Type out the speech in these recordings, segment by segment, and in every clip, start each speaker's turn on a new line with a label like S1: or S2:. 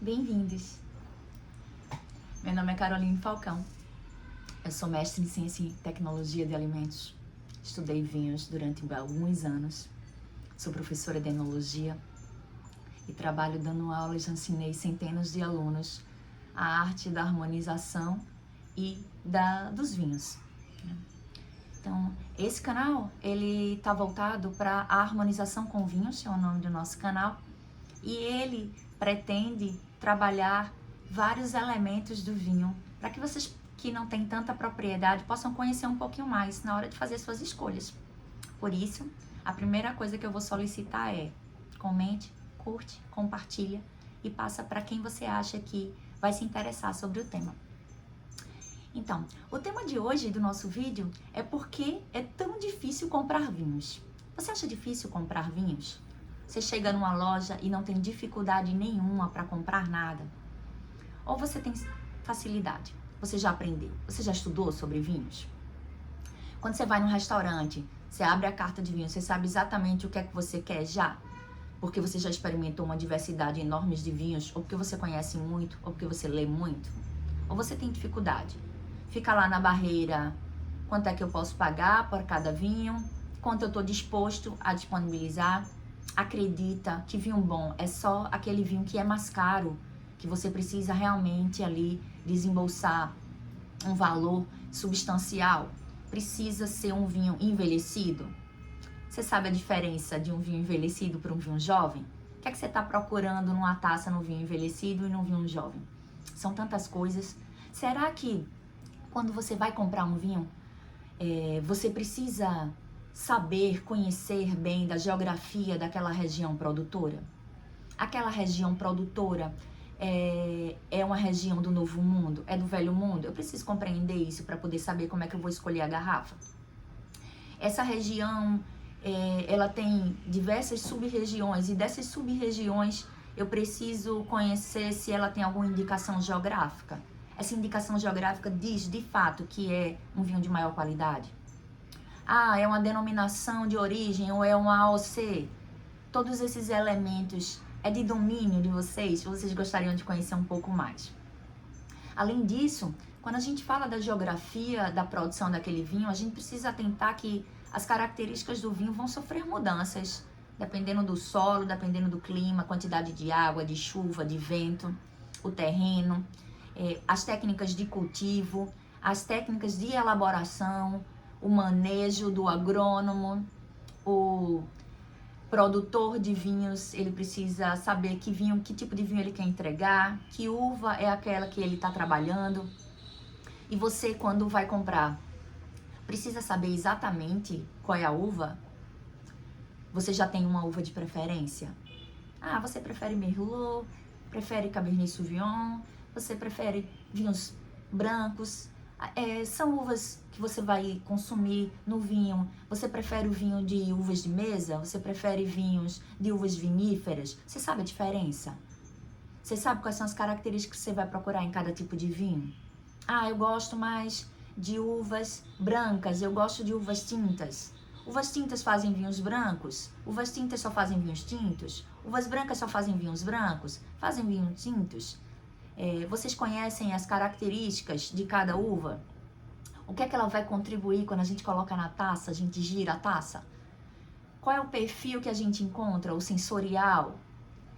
S1: Bem-vindos! Meu nome é Caroline Falcão, eu sou mestre em Ciência e Tecnologia de Alimentos, estudei vinhos durante alguns anos, sou professora de enologia e trabalho dando aulas, já ensinei centenas de alunos a arte da harmonização e dos vinhos. Então, esse canal, ele está voltado para a harmonização com vinhos, é o nome do nosso canal, e ele pretende trabalhar vários elementos do vinho para que vocês que não têm tanta propriedade possam conhecer um pouquinho mais na hora de fazer suas escolhas. Por isso, a primeira coisa que eu vou solicitar é comente, curte, compartilha e passa para quem você acha que vai se interessar sobre o tema. Então, o tema de hoje do nosso vídeo é por que é tão difícil comprar vinhos. Você acha difícil comprar vinhos? Você chega numa loja e não tem dificuldade nenhuma para comprar nada? Ou você tem facilidade? Você já aprendeu? Você já estudou sobre vinhos? Quando você vai num restaurante, você abre a carta de vinho, você sabe exatamente o que é que você quer já? Porque você já experimentou uma diversidade enorme de vinhos, ou porque você conhece muito, ou porque você lê muito? Ou você tem dificuldade? Fica lá na barreira, quanto é que eu posso pagar por cada vinho? Quanto eu estou disposto a disponibilizar? Acredita que vinho bom é só aquele vinho que é mais caro, que você precisa realmente ali desembolsar um valor substancial? Precisa ser um vinho envelhecido? Você sabe a diferença de um vinho envelhecido para um vinho jovem? O que é que você está procurando numa taça no vinho envelhecido e no vinho jovem? São tantas coisas. Será que quando você vai comprar um vinho, você precisa saber, conhecer bem da geografia daquela região produtora? Aquela região produtora é uma região do Novo Mundo? É do Velho Mundo? Eu preciso compreender isso para poder saber como é que eu vou escolher a garrafa. Essa região, ela tem diversas sub-regiões, e dessas sub-regiões eu preciso conhecer se ela tem alguma indicação geográfica. Essa indicação geográfica diz, de fato, que é um vinho de maior qualidade? Ah, é uma denominação de origem ou é uma AOC? Todos esses elementos é de domínio de vocês gostariam de conhecer um pouco mais. Além disso, quando a gente fala da geografia da produção daquele vinho, a gente precisa atentar que as características do vinho vão sofrer mudanças, dependendo do solo, dependendo do clima, quantidade de água, de chuva, de vento, o terreno, as técnicas de cultivo, as técnicas de elaboração, o manejo do agrônomo, o produtor de vinhos, ele precisa saber que tipo de vinho ele quer entregar, que uva é aquela que ele está trabalhando. E você, quando vai comprar, precisa saber exatamente qual é a uva? Você já tem uma uva de preferência? Ah, você prefere Merlot, prefere Cabernet Sauvignon, você prefere vinhos brancos? São uvas que você vai consumir no vinho. Você prefere o vinho de uvas de mesa? Você prefere vinhos de uvas viníferas? Você sabe a diferença? Você sabe quais são as características que você vai procurar em cada tipo de vinho? Ah, eu gosto mais de uvas brancas, eu gosto de uvas tintas. Uvas tintas fazem vinhos brancos? Uvas tintas só fazem vinhos tintos? Uvas brancas só fazem vinhos brancos? Fazem vinhos tintos? Vocês conhecem as características de cada uva? O que é que ela vai contribuir quando a gente coloca na taça, a gente gira a taça? Qual é o perfil que a gente encontra, o sensorial?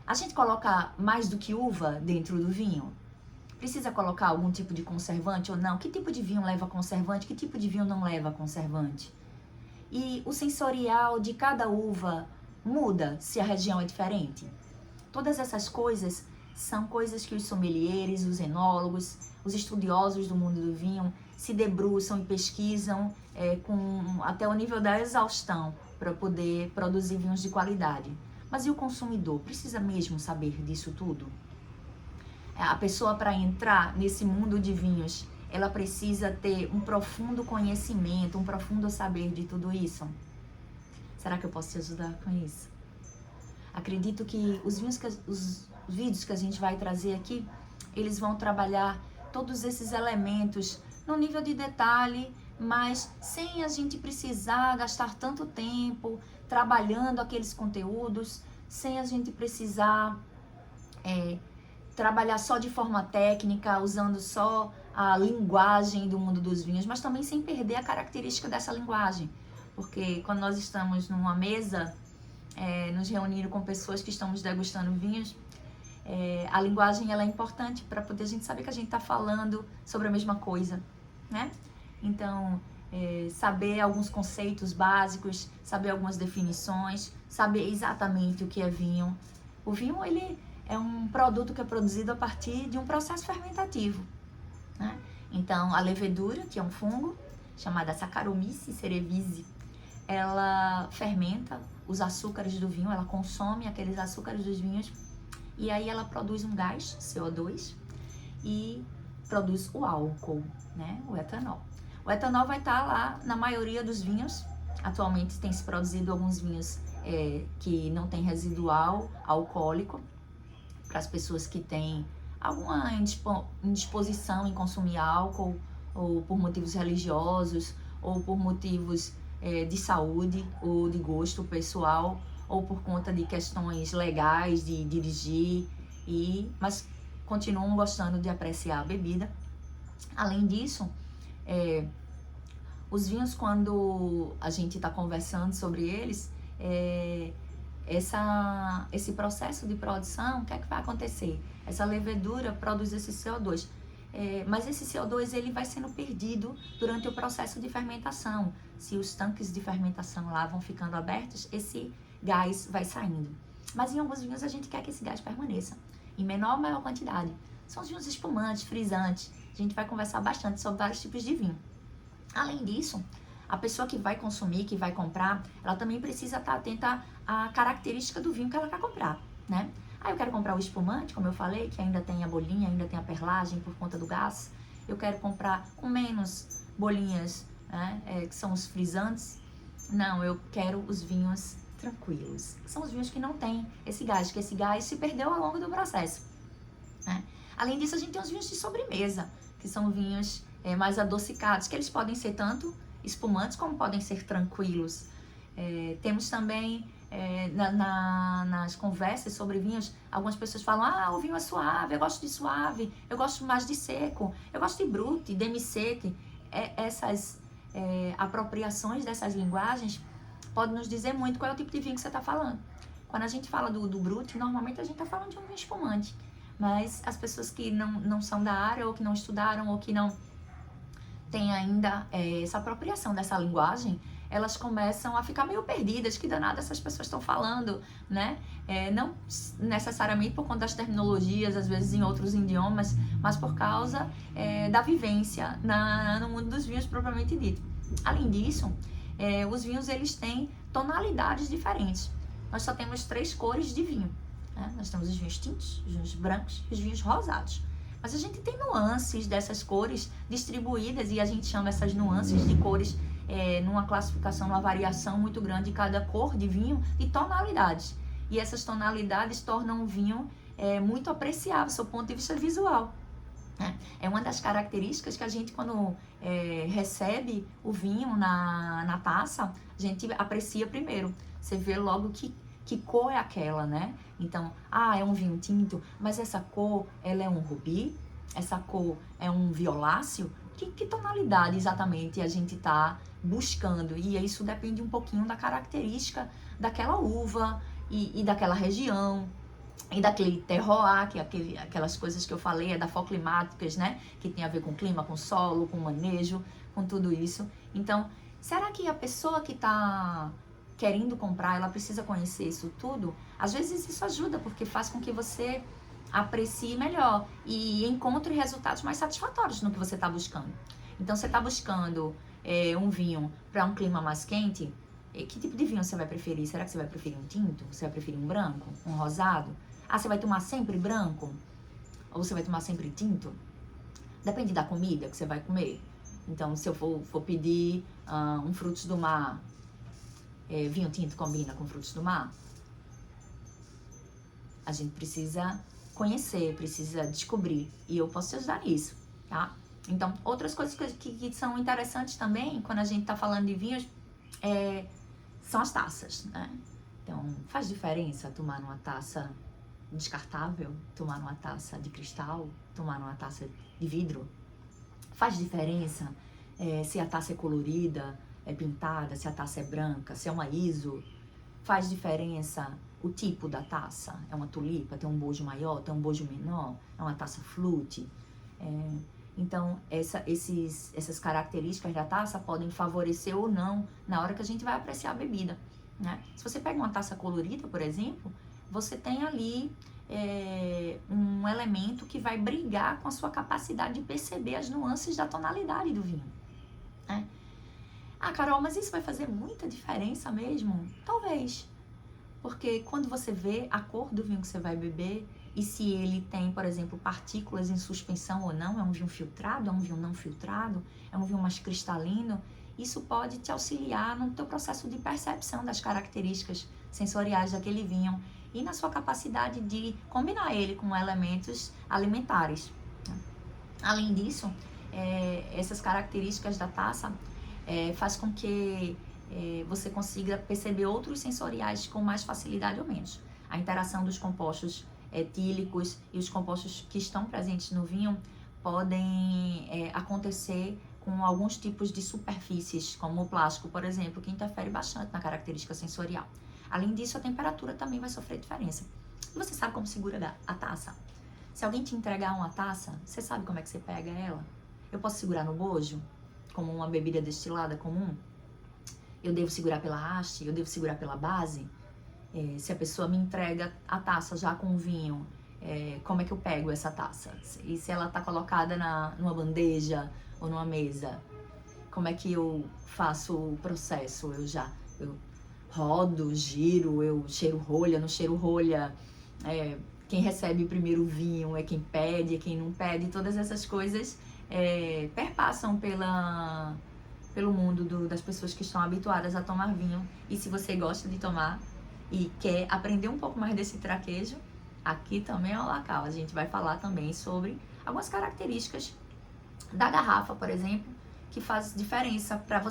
S1: A gente coloca mais do que uva dentro do vinho? Precisa colocar algum tipo de conservante ou não? Que tipo de vinho leva conservante? Que tipo de vinho não leva conservante? E o sensorial de cada uva muda se a região é diferente? Todas essas coisas são coisas que os sommeliers, os enólogos, os estudiosos do mundo do vinho se debruçam e pesquisam até o nível da exaustão para poder produzir vinhos de qualidade. Mas e o consumidor? Precisa mesmo saber disso tudo? A pessoa, para entrar nesse mundo de vinhos, ela precisa ter um profundo conhecimento, um profundo saber de tudo isso? Será que eu posso te ajudar com isso? Acredito que os vídeos que a gente vai trazer aqui, eles vão trabalhar todos esses elementos no nível de detalhe, mas sem a gente precisar gastar tanto tempo trabalhando aqueles conteúdos, sem a gente precisar trabalhar só de forma técnica, usando só a linguagem do mundo dos vinhos, mas também sem perder a característica dessa linguagem. Porque quando nós estamos numa mesa, nos reunindo com pessoas que estamos degustando vinhos, a linguagem ela é importante para poder a gente saber que a gente está falando sobre a mesma coisa, né? Então, saber alguns conceitos básicos, saber algumas definições, saber exatamente o que é vinho. O vinho, ele é um produto que é produzido a partir de um processo fermentativo, né? Então, a levedura, que é um fungo, chamada Saccharomyces cerevisiae, ela fermenta os açúcares do vinho, ela consome aqueles açúcares dos vinhos e aí ela produz um gás, CO2, e produz o álcool, né? O etanol. O etanol vai estar lá na maioria dos vinhos. Atualmente tem se produzido alguns vinhos que não tem residual alcoólico, para as pessoas que têm alguma indisposição em consumir álcool, ou por motivos religiosos, ou por motivos de saúde, ou de gosto pessoal, ou por conta de questões legais de dirigir, mas continuam gostando de apreciar a bebida. Além disso, os vinhos, quando a gente está conversando sobre eles, esse processo de produção, o que é que vai acontecer? Essa levedura produz esse CO2, mas esse CO2 ele vai sendo perdido durante o processo de fermentação. Se os tanques de fermentação lá vão ficando abertos, esse gás vai saindo. Mas em alguns vinhos a gente quer que esse gás permaneça, em menor ou maior quantidade. São os vinhos espumantes, frisantes. A gente vai conversar bastante sobre vários tipos de vinho. Além disso, a pessoa que vai consumir, que vai comprar, ela também precisa estar atenta à característica do vinho que ela quer comprar, né? Eu quero comprar o espumante, como eu falei, que ainda tem a bolinha, ainda tem a perlagem por conta do gás. Eu quero comprar com menos bolinhas, né? Que são os frisantes. Não, eu quero os vinhos tranquilos. São os vinhos que não têm esse gás, que esse gás se perdeu ao longo do processo, né? Além disso, a gente tem os vinhos de sobremesa, que são vinhos mais adocicados, que eles podem ser tanto espumantes como podem ser tranquilos. Temos também nas conversas sobre vinhos, algumas pessoas falam: o vinho é suave, eu gosto de suave, eu gosto mais de seco, eu gosto de brut, demi-sec. Essas apropriações dessas linguagens podem nos dizer muito qual é o tipo de vinho que você está falando. Quando a gente fala do brut, normalmente a gente está falando de um vinho espumante, mas as pessoas que não são da área, ou que não estudaram, ou que não têm ainda essa apropriação dessa linguagem, elas começam a ficar meio perdidas, que danada essas pessoas estão falando, né? Não necessariamente por conta das terminologias, às vezes em outros idiomas, mas por causa da vivência no mundo dos vinhos propriamente dito. Além disso, os vinhos eles têm tonalidades diferentes. Nós só temos 3 cores de vinho, né? Nós temos os vinhos tintos, os vinhos brancos e os vinhos rosados. Mas a gente tem nuances dessas cores distribuídas, e a gente chama essas nuances de cores numa classificação, numa variação muito grande de cada cor de vinho e tonalidades. E essas tonalidades tornam o vinho muito apreciável do seu ponto de vista visual. É uma das características que a gente, quando recebe o vinho na taça, a gente aprecia primeiro. Você vê logo que cor é aquela, né? Então, é um vinho tinto, mas essa cor, ela é um rubi? Essa cor é um violáceo? Que tonalidade exatamente a gente está buscando? E isso depende um pouquinho da característica daquela uva e daquela região, e daquele terroir, que é aquelas coisas que eu falei, edafoclimáticas, né? Que tem a ver com clima, com solo, com manejo, com tudo isso. Então, será que a pessoa que está querendo comprar, ela precisa conhecer isso tudo? Às vezes isso ajuda, porque faz com que você aprecie melhor e encontre resultados mais satisfatórios no que você está buscando. Então, você está buscando um vinho para um clima mais quente, que tipo de vinho você vai preferir? Será que você vai preferir um tinto? Você vai preferir um branco? Um rosado? Você vai tomar sempre branco? Ou você vai tomar sempre tinto? Depende da comida que você vai comer. Então, se eu for pedir um frutos do mar, vinho tinto combina com frutos do mar? A gente precisa conhecer, precisa descobrir. E eu posso te ajudar nisso, tá? Então, outras coisas que são interessantes também, quando a gente tá falando de vinhos, são as taças, né? Então, faz diferença tomar numa taça descartável, tomar numa taça de cristal, tomar numa taça de vidro? Faz diferença se a taça é colorida, é pintada, se a taça é branca, se é uma ISO? Faz diferença o tipo da taça? É uma tulipa, tem um bojo maior, tem um bojo menor? É uma taça flute? Então, essas características da taça podem favorecer ou não na hora que a gente vai apreciar a bebida, né? Se você pega uma taça colorida, por exemplo, você tem ali um elemento que vai brigar com a sua capacidade de perceber as nuances da tonalidade do vinho, né? Ah, Carol, mas isso vai fazer muita diferença mesmo? Talvez. Porque quando você vê a cor do vinho que você vai beber e se ele tem, por exemplo, partículas em suspensão ou não, é um vinho filtrado, é um vinho não filtrado, é um vinho mais cristalino, isso pode te auxiliar no teu processo de percepção das características sensoriais daquele vinho e na sua capacidade de combinar ele com elementos alimentares. Além disso, essas características da taça faz com que você consiga perceber outros sensoriais com mais facilidade ou menos. A interação dos compostos etílicos e os compostos que estão presentes no vinho podem acontecer com alguns tipos de superfícies, como o plástico, por exemplo, que interfere bastante na característica sensorial. Além disso, a temperatura também vai sofrer diferença. E você sabe como segura a taça? Se alguém te entregar uma taça, você sabe como é que você pega ela? Eu posso segurar no bojo, como uma bebida destilada comum? Eu devo segurar pela haste? Eu devo segurar pela base? Se a pessoa me entrega a taça já com vinho, como é que eu pego essa taça? E se ela está colocada numa bandeja ou numa mesa, como é que eu faço o processo? Eu rodo, giro, eu cheiro rolha, não cheiro rolha? Quem recebe primeiro o vinho é quem pede, é quem não pede? Todas essas coisas perpassam pelo mundo das pessoas que estão habituadas a tomar vinho. E se você gosta de tomar e quer aprender um pouco mais desse traquejo, aqui também é o local. A gente vai falar também sobre algumas características da garrafa, por exemplo, que faz diferença para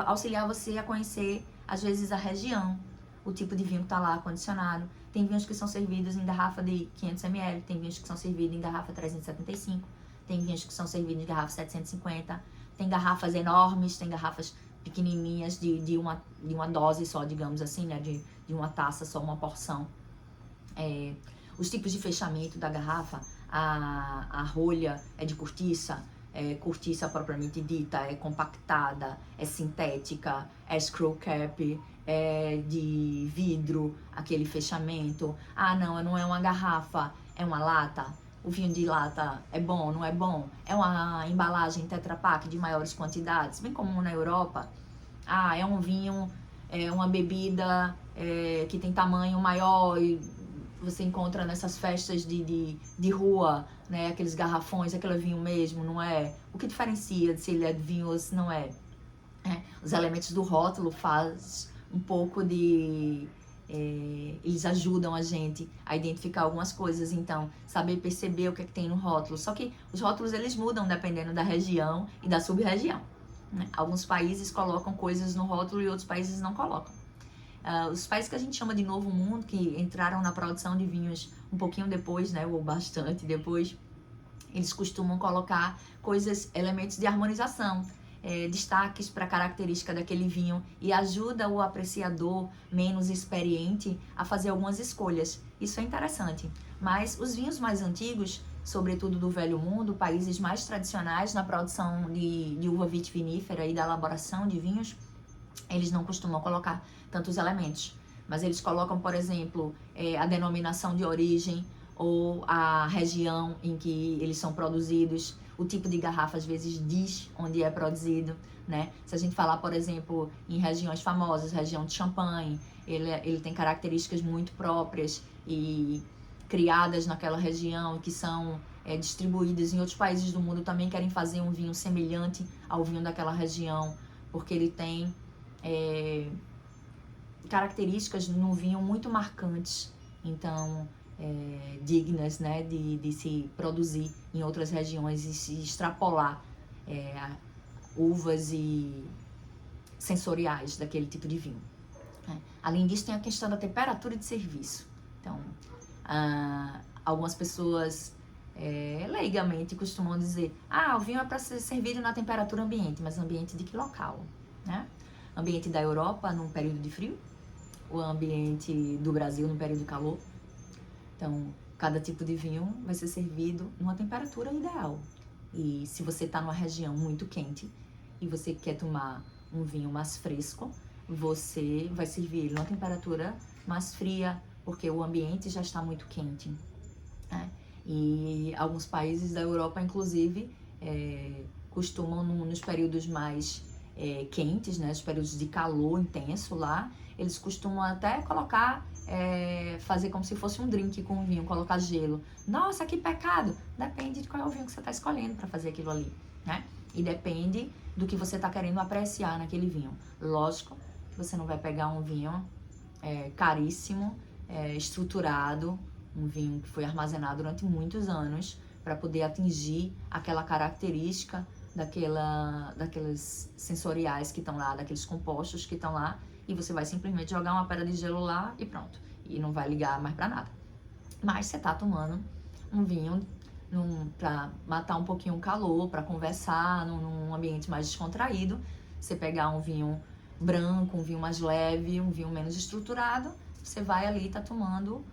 S1: auxiliar você a conhecer, às vezes, a região, o tipo de vinho que está lá acondicionado. Tem vinhos que são servidos em garrafa de 500 ml, tem vinhos que são servidos em garrafa 375, tem vinhos que são servidos em garrafa 750, tem garrafas enormes, tem garrafas pequenininhas de uma dose só, digamos assim, né? De uma taça só, uma porção. Os tipos de fechamento da garrafa, a rolha é de cortiça, cortiça propriamente dita, é compactada, é sintética, é screw cap, é de vidro, aquele fechamento. Ah, não é uma garrafa, é uma lata. O vinho de lata é bom, não é bom? É uma embalagem Tetra Pak de maiores quantidades, bem comum na Europa. Ah, é um vinho, uma bebida que tem tamanho maior e você encontra nessas festas de rua, né? Aqueles garrafões, aquele vinho mesmo, não é? O que diferencia se ele é de vinho ou se não é? Os elementos do rótulo faz um pouco de... eles ajudam a gente a identificar algumas coisas, então saber perceber o que é que tem no rótulo. Só que os rótulos eles mudam dependendo da região e da sub-região, né? Alguns países colocam coisas no rótulo e outros países não colocam. Os países que a gente chama de Novo Mundo, que entraram na produção de vinhos um pouquinho depois, né, ou bastante depois, eles costumam colocar elementos de harmonização, destaques para a característica daquele vinho e ajuda o apreciador menos experiente a fazer algumas escolhas. Isso é interessante. Mas os vinhos mais antigos, sobretudo do Velho Mundo, países mais tradicionais na produção de uva vitivinífera e da elaboração de vinhos, eles não costumam colocar tantos elementos. Mas eles colocam, por exemplo, a denominação de origem ou a região em que eles são produzidos. O tipo de garrafa, às vezes, diz onde é produzido, né? Se a gente falar, por exemplo, em regiões famosas, região de Champagne, ele tem características muito próprias e criadas naquela região, que são distribuídas em outros países do mundo, também querem fazer um vinho semelhante ao vinho daquela região, porque ele tem características no vinho muito marcantes, então dignas, né, de se produzir em outras regiões e se extrapolar uvas e sensoriais daquele tipo de vinho. Além disso, tem a questão da temperatura de serviço. Então, Algumas pessoas leigamente costumam dizer: o vinho é para ser servido na temperatura ambiente, mas ambiente de que local, né? Ambiente da Europa num período de frio, o ambiente do Brasil num período de calor. Então, cada tipo de vinho vai ser servido numa temperatura ideal. E se você está numa região muito quente e você quer tomar um vinho mais fresco, você vai servir ele numa temperatura mais fria, porque o ambiente já está muito quente, né? E alguns países da Europa, inclusive, costumam, nos períodos mais quentes, né, os períodos de calor intenso lá, eles costumam até colocar, fazer como se fosse um drink com vinho, colocar gelo. Nossa, que pecado! Depende de qual é o vinho que você está escolhendo para fazer aquilo ali, né? E depende do que você está querendo apreciar naquele vinho. Lógico que você não vai pegar um vinho caríssimo, estruturado, um vinho que foi armazenado durante muitos anos para poder atingir aquela característica daqueles sensoriais que estão lá, daqueles compostos que estão lá, e você vai simplesmente jogar uma pedra de gelo lá e pronto. E não vai ligar mais para nada. Mas você tá tomando um vinho para matar um pouquinho o calor, para conversar num ambiente mais descontraído. Você pegar um vinho branco, um vinho mais leve, um vinho menos estruturado, você vai ali e tá tomando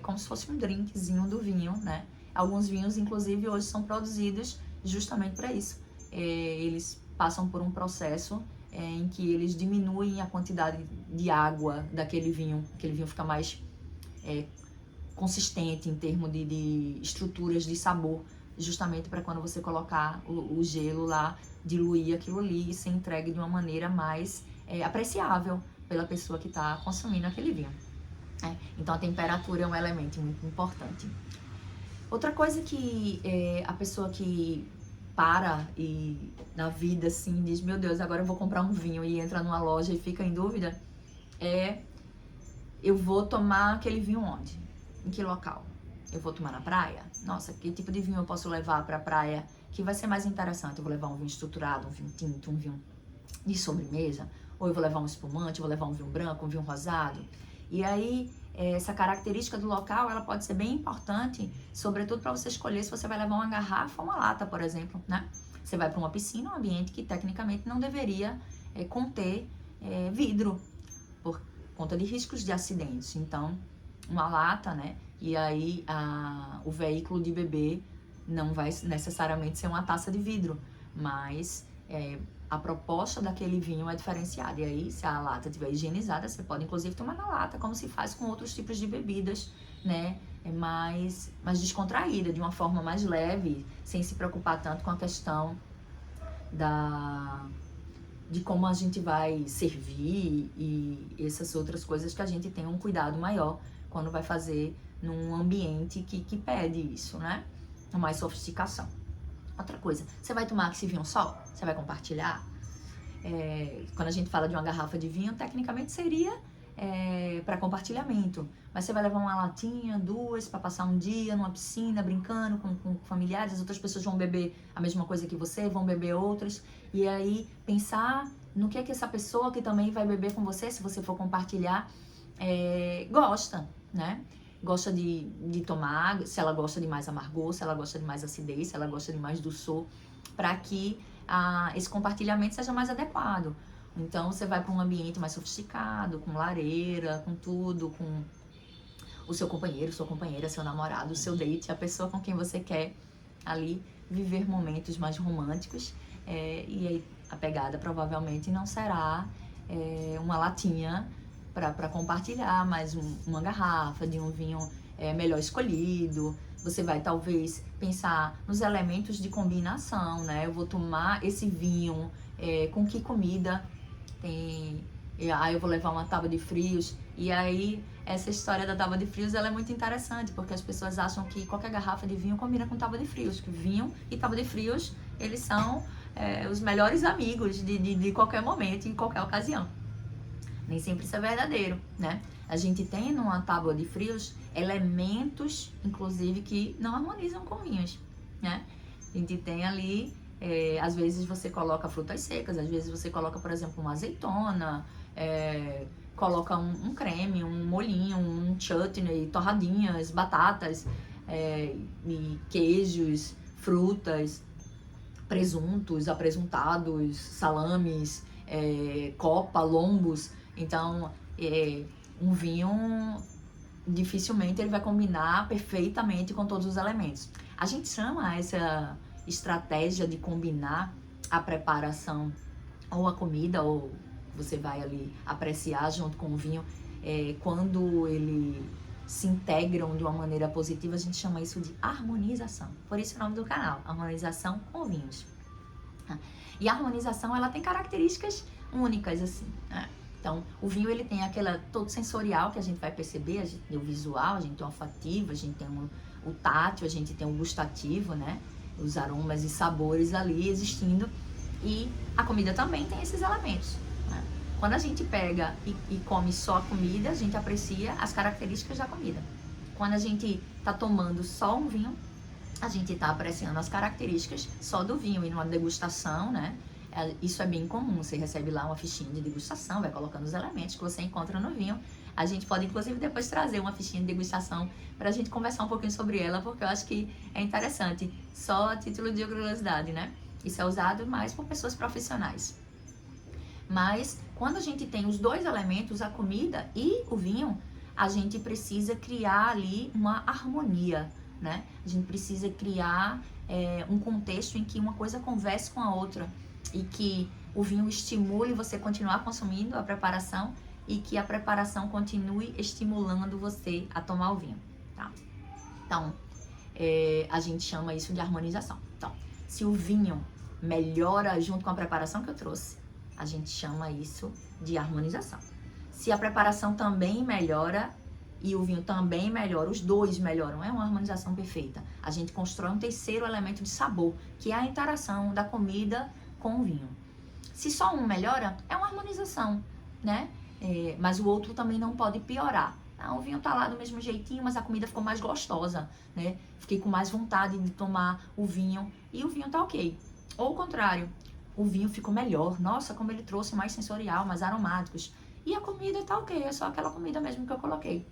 S1: como se fosse um drinkzinho do vinho, né? Alguns vinhos, inclusive, hoje são produzidos justamente para isso. Eles passam por um processo em que eles diminuem a quantidade de água daquele vinho. Aquele vinho fica mais consistente em termos de estruturas de sabor, justamente para quando você colocar o gelo lá, diluir aquilo ali e ser entregue de uma maneira mais apreciável pela pessoa que está consumindo aquele vinho. Então a temperatura é um elemento muito importante. Outra coisa que a pessoa que para e na vida assim diz: meu Deus, agora eu vou comprar um vinho, e entra numa loja e fica em dúvida, eu vou tomar aquele vinho onde? Em que local? Eu vou tomar na praia? Nossa, que tipo de vinho eu posso levar para a praia que vai ser mais interessante? Eu vou levar um vinho estruturado, um vinho tinto, um vinho de sobremesa? Ou eu vou levar um espumante, eu vou levar um vinho branco, um vinho rosado? E aí, essa característica do local, ela pode ser bem importante, sobretudo para você escolher se você vai levar uma garrafa ou uma lata, por exemplo, né? Você vai para uma piscina, um ambiente que tecnicamente não deveria conter vidro, por conta de riscos de acidentes. Então, uma lata, né? E aí, o veículo de bebê não vai necessariamente ser uma taça de vidro, mas a proposta daquele vinho é diferenciada. E aí, se a lata estiver higienizada, você pode inclusive tomar na lata, como se faz com outros tipos de bebidas, né? Mais descontraída, de uma forma mais leve, sem se preocupar tanto com a questão de como a gente vai servir e essas outras coisas, que a gente tem um cuidado maior quando vai fazer num ambiente que pede isso, né? Mais sofisticação. Outra coisa, você vai tomar esse vinho só? Você vai compartilhar? Quando a gente fala de uma garrafa de vinho, tecnicamente seria para compartilhamento. Mas você vai levar uma latinha, duas, para passar um dia numa piscina, brincando com familiares. As outras pessoas vão beber a mesma coisa que você, vão beber outras. E aí, pensar no que essa pessoa que também vai beber com você, se você for compartilhar, gosta, né? Gosta de tomar, se ela gosta de mais amargor, se ela gosta de mais acidez, se ela gosta de mais doçor, para que esse compartilhamento seja mais adequado. Então, você vai para um ambiente mais sofisticado, com lareira, com tudo, com o seu companheiro, sua companheira, seu namorado, o seu date, a pessoa com quem você quer ali viver momentos mais românticos. E aí, a pegada provavelmente não será uma latinha para compartilhar, mas uma garrafa de um vinho melhor escolhido. Você vai talvez pensar nos elementos de combinação, né? Eu vou tomar esse vinho com que comida? Aí eu vou levar uma tábua de frios. E aí essa história da tábua de frios, ela é muito interessante, porque as pessoas acham que qualquer garrafa de vinho combina com tábua de frios, que vinho e tábua de frios, eles são os melhores amigos de qualquer momento, em qualquer ocasião. Nem sempre isso é verdadeiro, né? A gente tem numa tábua de frios elementos, inclusive, que não harmonizam com vinhos, né? A gente tem ali, às vezes você coloca frutas secas, às vezes você coloca, por exemplo, uma azeitona, coloca um creme, um molhinho, um chutney, torradinhas, batatas, e queijos, frutas, presuntos, apresuntados, salames, copa, lombos. Então, um vinho dificilmente ele vai combinar perfeitamente com todos os elementos. A gente chama essa estratégia de combinar a preparação ou a comida, ou você vai ali apreciar junto com o vinho, quando ele se integram de uma maneira positiva, a gente chama isso de harmonização. Por isso o nome do canal, Harmonização com Vinhos. E a harmonização, ela tem características únicas, assim, né? Então, o vinho, ele tem aquela todo sensorial que a gente vai perceber, a gente tem o visual, a gente tem o olfativo, a gente tem o tátil, a gente tem o gustativo, né? Os aromas e sabores ali existindo. E a comida também tem esses elementos, né? Quando a gente pega e come só a comida, a gente aprecia as características da comida. Quando a gente tá tomando só um vinho, a gente tá apreciando as características só do vinho. E numa degustação, né? Isso é bem comum, você recebe lá uma fichinha de degustação, vai colocando os elementos que você encontra no vinho. A gente pode, inclusive, depois trazer uma fichinha de degustação pra gente conversar um pouquinho sobre ela, porque eu acho que é interessante, só a título de curiosidade, né? Isso é usado mais por pessoas profissionais. Mas, quando a gente tem os dois elementos, a comida e o vinho, a gente precisa criar ali uma harmonia, né? A gente precisa criar um contexto em que uma coisa converse com a outra, e que o vinho estimule você continuar consumindo a preparação e que a preparação continue estimulando você a tomar o vinho, tá? Então, a gente chama isso de harmonização. Então, se o vinho melhora junto com a preparação que eu trouxe, a gente chama isso de harmonização. Se a preparação também melhora e o vinho também melhora, os dois melhoram, é uma harmonização perfeita. A gente constrói um terceiro elemento de sabor, que é a interação da comida com o vinho. Se só um melhora, é uma harmonização, né? Mas o outro também não pode piorar. O vinho tá lá do mesmo jeitinho, mas a comida ficou mais gostosa, né? Fiquei com mais vontade de tomar o vinho e o vinho tá ok. Ou o contrário, o vinho ficou melhor. Nossa, como ele trouxe mais sensorial, mais aromáticos. E a comida tá ok, é só aquela comida mesmo que eu coloquei.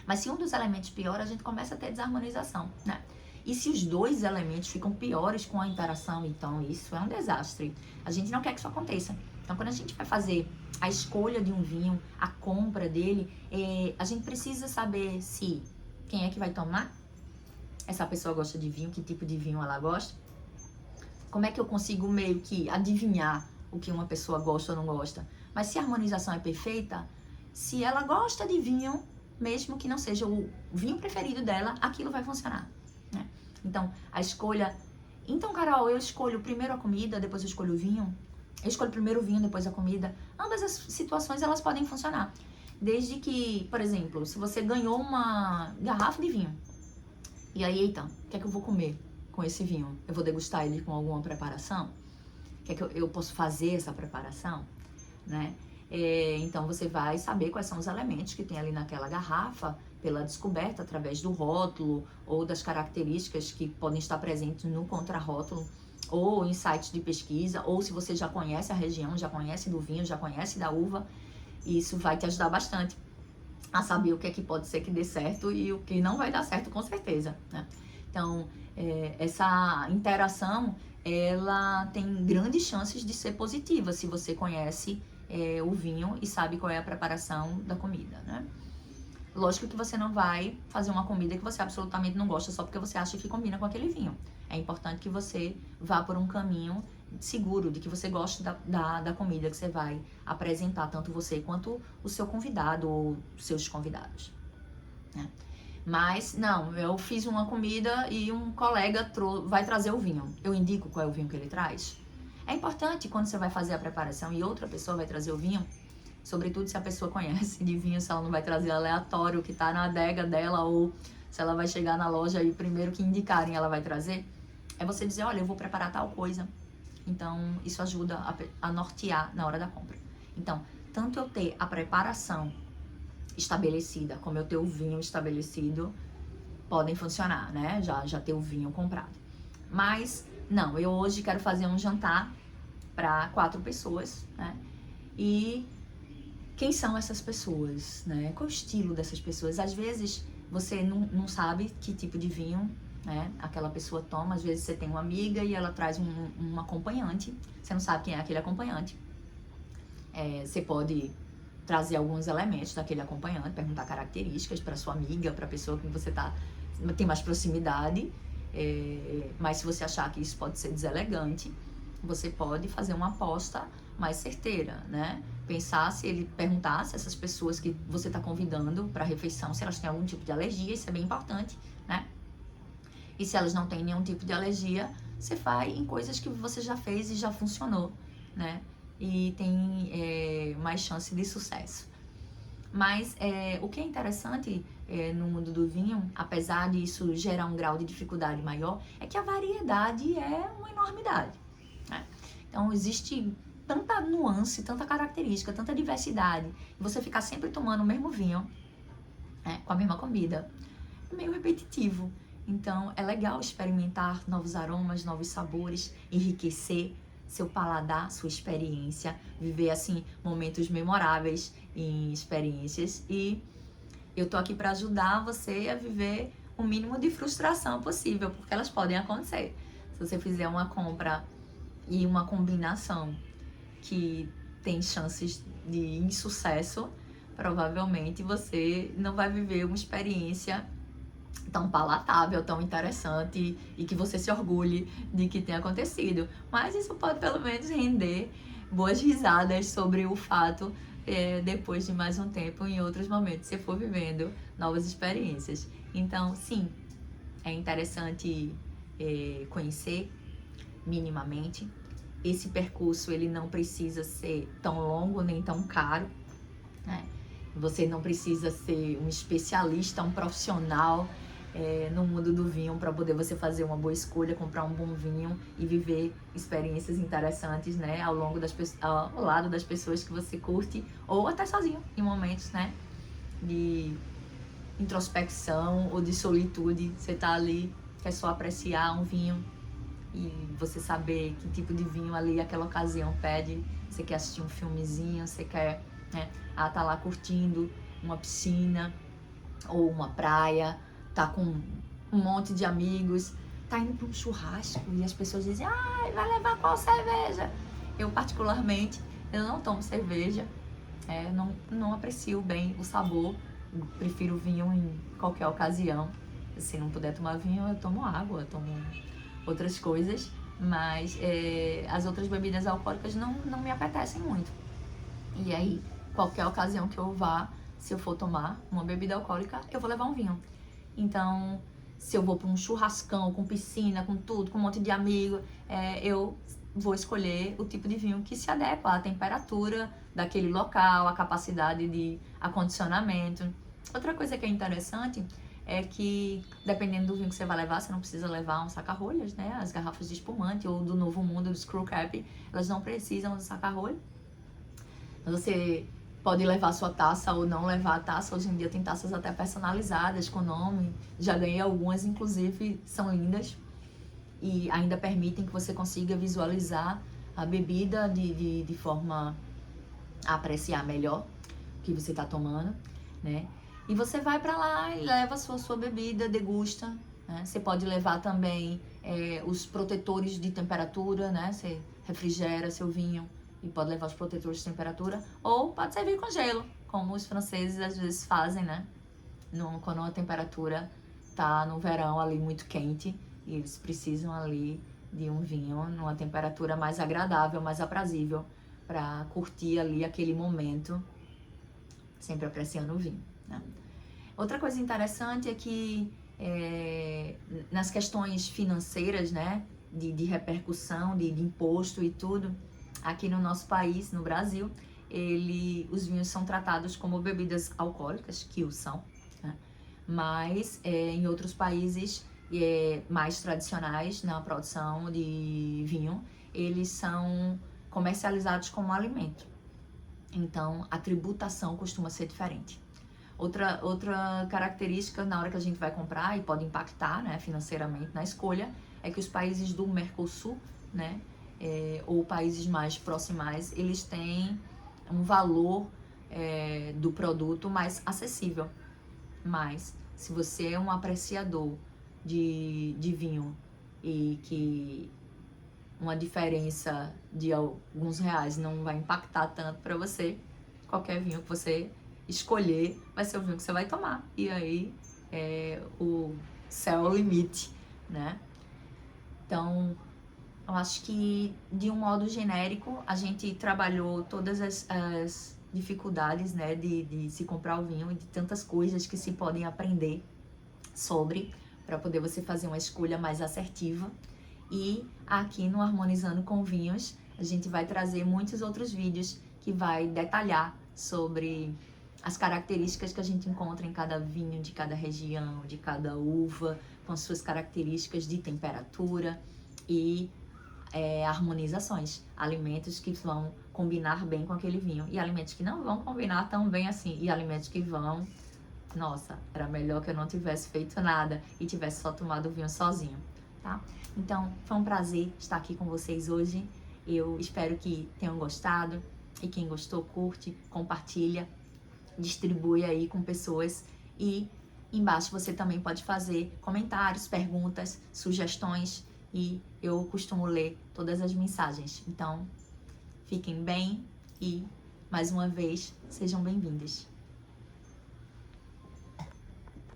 S1: Mas se um dos elementos piora, a gente começa a ter desarmonização, né? E se os dois elementos ficam piores com a interação, então isso é um desastre. A gente não quer que isso aconteça. Então, quando a gente vai fazer a escolha de um vinho, a compra dele, a gente precisa saber se quem é que vai tomar, essa pessoa gosta de vinho, que tipo de vinho ela gosta. Como é que eu consigo meio que adivinhar o que uma pessoa gosta ou não gosta? Mas se a harmonização é perfeita, se ela gosta de vinho, mesmo que não seja o vinho preferido dela, aquilo vai funcionar, né? Então, a escolha... Então, Carol, eu escolho primeiro a comida, depois eu escolho o vinho. Eu escolho primeiro o vinho, depois a comida. Ambas as situações, elas podem funcionar. Desde que, por exemplo, se você ganhou uma garrafa de vinho, e aí, então, o que é que eu vou comer com esse vinho? Eu vou degustar ele com alguma preparação? O que é que eu posso fazer essa preparação, né? Então, você vai saber quais são os elementos que tem ali naquela garrafa, pela descoberta através do rótulo ou das características que podem estar presentes no contrarótulo, ou em sites de pesquisa, ou se você já conhece a região, já conhece do vinho, já conhece da uva, isso vai te ajudar bastante a saber o que é que pode ser que dê certo e o que não vai dar certo com certeza, né? Então, essa interação, ela tem grandes chances de ser positiva se você conhece o vinho e sabe qual é a preparação da comida, né? Lógico que você não vai fazer uma comida que você absolutamente não gosta só porque você acha que combina com aquele vinho. É importante que você vá por um caminho seguro, de que você goste da comida que você vai apresentar, tanto você quanto o seu convidado ou seus convidados, né? Mas, não, eu fiz uma comida e um colega vai trazer o vinho. Eu indico qual é o vinho que ele traz? É importante quando você vai fazer a preparação e outra pessoa vai trazer o vinho, sobretudo se a pessoa conhece de vinho, se ela não vai trazer aleatório que tá na adega dela, ou se ela vai chegar na loja e o primeiro que indicarem ela vai trazer, é você dizer, olha, eu vou preparar tal coisa. Então, isso ajuda a nortear na hora da compra. Então, tanto eu ter a preparação estabelecida, como eu ter o vinho estabelecido, podem funcionar, né? Já ter o vinho comprado. Mas, não, eu hoje quero fazer um jantar para 4 pessoas, né? E quem são essas pessoas, né? Qual é o estilo dessas pessoas? Às vezes você não sabe que tipo de vinho, né, aquela pessoa toma. Às vezes você tem uma amiga e ela traz um acompanhante, você não sabe quem é aquele acompanhante. Você pode trazer alguns elementos daquele acompanhante, perguntar características para sua amiga, para a pessoa com que você tem mais proximidade. Mas se você achar que isso pode ser deselegante, você pode fazer uma aposta mais certeira, né? Pensar, se ele perguntar se essas pessoas que você está convidando para a refeição, se elas têm algum tipo de alergia, isso é bem importante, né? E se elas não têm nenhum tipo de alergia, você vai em coisas que você já fez e já funcionou, né? E tem mais chance de sucesso. Mas o que é interessante no mundo do vinho, apesar disso gerar um grau de dificuldade maior, é que a variedade é uma enormidade, né? Então existe tanta nuance, tanta característica, tanta diversidade. E você ficar sempre tomando o mesmo vinho, né, com a mesma comida, é meio repetitivo. Então é legal experimentar novos aromas, novos sabores, enriquecer seu paladar, sua experiência, viver assim momentos memoráveis em experiências. E eu tô aqui para ajudar você a viver o mínimo de frustração possível, porque elas podem acontecer. Se você fizer uma compra e uma combinação que tem chances de insucesso, provavelmente você não vai viver uma experiência tão palatável, tão interessante e que você se orgulhe de que tenha acontecido. Mas isso pode pelo menos render boas risadas sobre o fato depois de mais um tempo, em outros momentos, se for vivendo novas experiências. Então, sim, é interessante conhecer minimamente. Esse percurso ele não precisa ser tão longo nem tão caro, né? Você não precisa ser um especialista, um profissional no mundo do vinho para poder você fazer uma boa escolha, comprar um bom vinho e viver experiências interessantes, né, ao lado das pessoas que você curte, ou até sozinho, em momentos, né, de introspecção ou de solitude. Você tá ali, quer só apreciar um vinho e você saber que tipo de vinho ali aquela ocasião pede. Você quer assistir um filmezinho, você quer, né, tá lá curtindo uma piscina ou uma praia, tá com um monte de amigos, tá indo para um churrasco e as pessoas dizem, vai levar qual cerveja? Eu particularmente, eu não tomo cerveja, não aprecio bem o sabor, prefiro vinho em qualquer ocasião. Se não puder tomar vinho, eu tomo água, eu tomo outras coisas, mas as outras bebidas alcoólicas não me apetecem muito. E aí, qualquer ocasião que eu vá, se eu for tomar uma bebida alcoólica, eu vou levar um vinho. Então, se eu vou para um churrascão com piscina, com tudo, com um monte de amigo, eu vou escolher o tipo de vinho que se adequa à temperatura daquele local, à capacidade de acondicionamento. Outra coisa que é interessante é que, dependendo do vinho que você vai levar, você não precisa levar um saca-rolhas, né? As garrafas de espumante ou do Novo Mundo, do Screw Cap, elas não precisam de saca-rolho. Você pode levar sua taça ou não levar a taça. Hoje em dia tem taças até personalizadas com nome. Já ganhei algumas, inclusive são lindas. E ainda permitem que você consiga visualizar a bebida de forma a apreciar melhor o que você está tomando, né? E você vai para lá e leva a sua bebida, degusta, né? Você pode levar também os protetores de temperatura, né? Você refrigera seu vinho e pode levar os protetores de temperatura, ou pode servir com gelo, como os franceses às vezes fazem, né? Quando a temperatura tá no verão ali muito quente e eles precisam ali de um vinho numa temperatura mais agradável, mais aprazível, para curtir ali aquele momento, sempre apreciando o vinho, né? Outra coisa interessante é que nas questões financeiras, né, de repercussão, de imposto e tudo, aqui no nosso país, no Brasil, os vinhos são tratados como bebidas alcoólicas, que o são, né? Mas em outros países mais tradicionais na produção de vinho, eles são comercializados como alimento. Então, a tributação costuma ser diferente. Outra característica na hora que a gente vai comprar e pode impactar, né, financeiramente na escolha, é que os países do Mercosul, né, ou países mais proximais, eles têm um valor do produto mais acessível. Mas, se você é um apreciador de vinho e que uma diferença de alguns reais não vai impactar tanto para você, qualquer vinho que você escolher vai ser o vinho que você vai tomar. E aí, o céu é o limite, né? Então, eu acho que, de um modo genérico, a gente trabalhou todas as dificuldades, né, de se comprar o vinho e de tantas coisas que se podem aprender sobre, para poder você fazer uma escolha mais assertiva. E aqui no Harmonizando com Vinhos, a gente vai trazer muitos outros vídeos que vai detalhar sobre as características que a gente encontra em cada vinho, de cada região, de cada uva, com suas características de temperatura e harmonizações, alimentos que vão combinar bem com aquele vinho e alimentos que não vão combinar tão bem assim, e alimentos que vão, nossa, era melhor que eu não tivesse feito nada e tivesse só tomado o vinho sozinho, tá? Então, foi um prazer estar aqui com vocês hoje. Eu espero que tenham gostado, e quem gostou, curte, compartilha, distribui aí com pessoas. E embaixo você também pode fazer comentários, perguntas, sugestões, e eu costumo ler todas as mensagens. Então, fiquem bem e, mais uma vez, sejam bem-vindos.